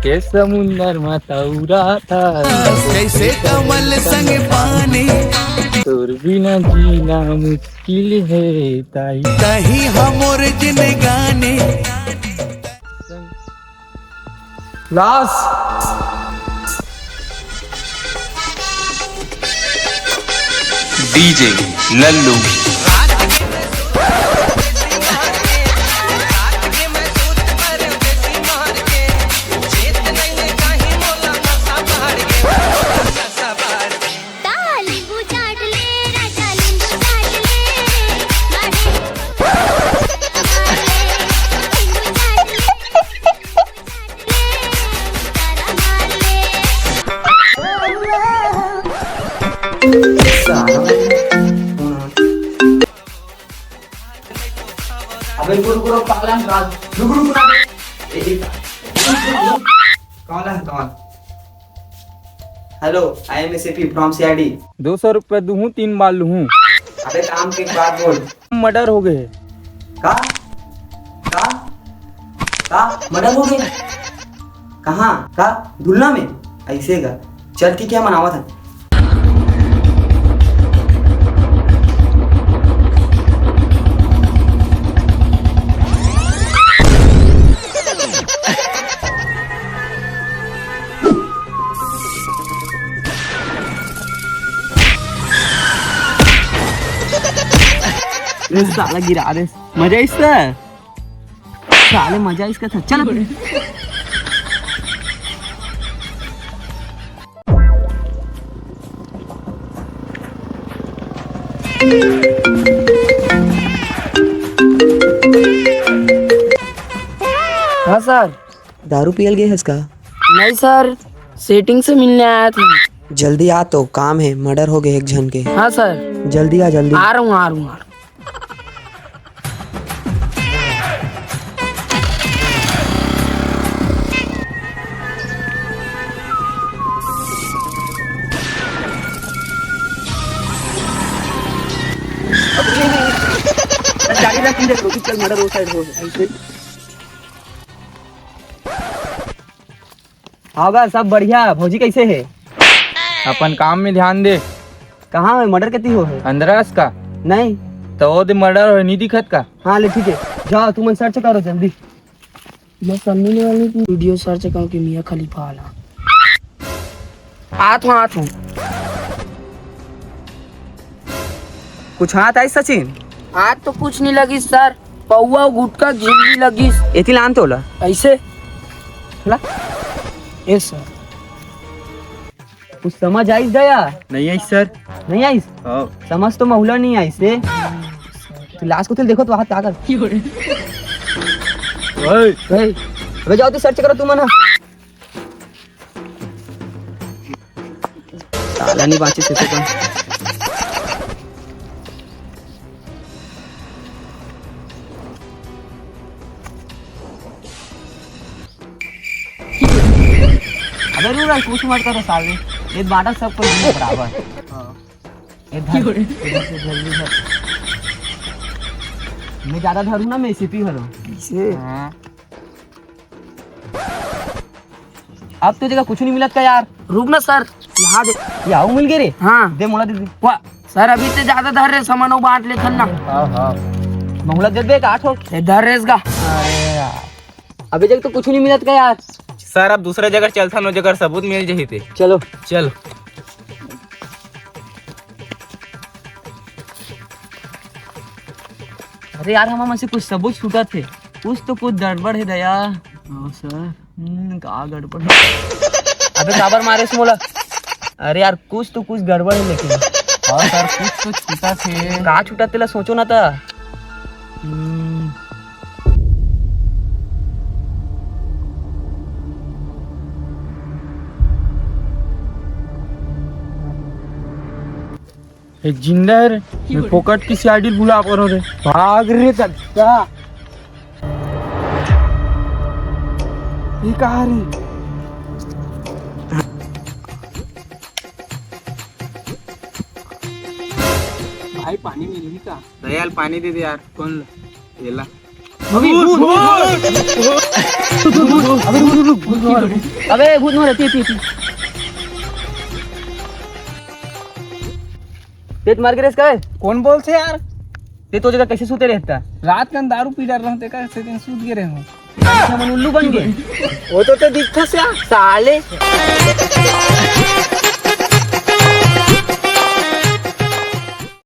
के समुंदर में तौरा था जैसे कमल संग पानी तोर बिना जीना मुश्किल है ताई कहीं हम और जिन गाने लाश DJ Lallu hello I am SAP from CID. 200 रुपये दूँ 3 बार लूँ। अबे काम की बात बोल। मर्डर हो गए। का मर्डर हो गया? कहाँ का? दुलना में? ऐसे का? चल ठीक है, मनावा था। साला गिरा दे, मजा इसका साले, मजा इसका था। चल हाँ सर। दारू पियल गए है इसका? नहीं सर, सेटिंग से मिलने आया था। जल्दी आ, तो काम है, मर्डर हो गए एक जन के। हाँ सर, जल्दी आ, जल्दी। आ रहा हूँ। मर्डर हो साइड हो ऐसे। होगा सब बढ़िया। भौजी कैसे है? अपन काम में ध्यान दे। कहाँ है मर्डर? कितनी हो है? अंदरस का नहीं तो वो मर्डर हो नहीं दिखत का। हाँ ले ठीक है, जाओ तुम सर्च करो जल्दी। मैं समझने वाली की वीडियो सर्च करूँ कि मियाँ खलीफा वाला। आठ हूँ। कुछ हाथ आई सचिन? आज तो कुछ नहीं लगी सर, पौवा गुटका झिल्ली लगी। एती लान तोला ऐसे ला। Yes sir. कुछ समझ आई दया? नहीं आई सर। नहीं आई? समझ तो महुला नहीं आई से। तो लाश को तो देखो तो हाथ आकर अबे जाओ तो सर्च करो तुम ना। साला नहीं बाची से तो अबे रू रहा कुछ मत करो साले, ये बाटा सब कोई बराबर। जल्दी धर। मैं ज्यादा धरू ना, मैं सीपी हरो इसे। अब तो जगह कुछ नहीं मिलत का यार। रुक ना सर, यहाँ दे। यहाँ मिल गए रे। हाँ दे मोला दे। वाह सर, अभी से ज्यादा धर रहे सामान बांट ले ना। हाँ मोला दे दे। 8 हो धर रहे इसका। अभी जगह तो कुछ नहीं मिलत का यार। सर अब दूसरे जगह चलता, नो जगह सबूत मिल जाही थे। चलो चल। अरे यार हमारे से कुछ सबूत छूटा थे। कुछ गड़बड़ है दया। हाँ सर। का गड़बड़ है? अबे काबर मारे से मोला? अरे यार कुछ गड़बड़ है लेकिन। हाँ सर कुछ तो छूटा थे। का छूटा तेला सोचो ना था। जिंदा है रे। मैं फोकट की सीआईडी बुला करो रे। भाग रे चक्का। ये कहाँ रे? भाई पानी मिलेगी का? दयाल पानी दे दे यार। कौन? ये ला। अबे भूत मारे तेज मार के रेस का कौन बोल से यार ते तो जगह कैसे सोते रहता रात का दारू पी डर रहते का से दिन सूत गिरे हो अच्छा मन उल्लू बन गए वो तो दिखता से साले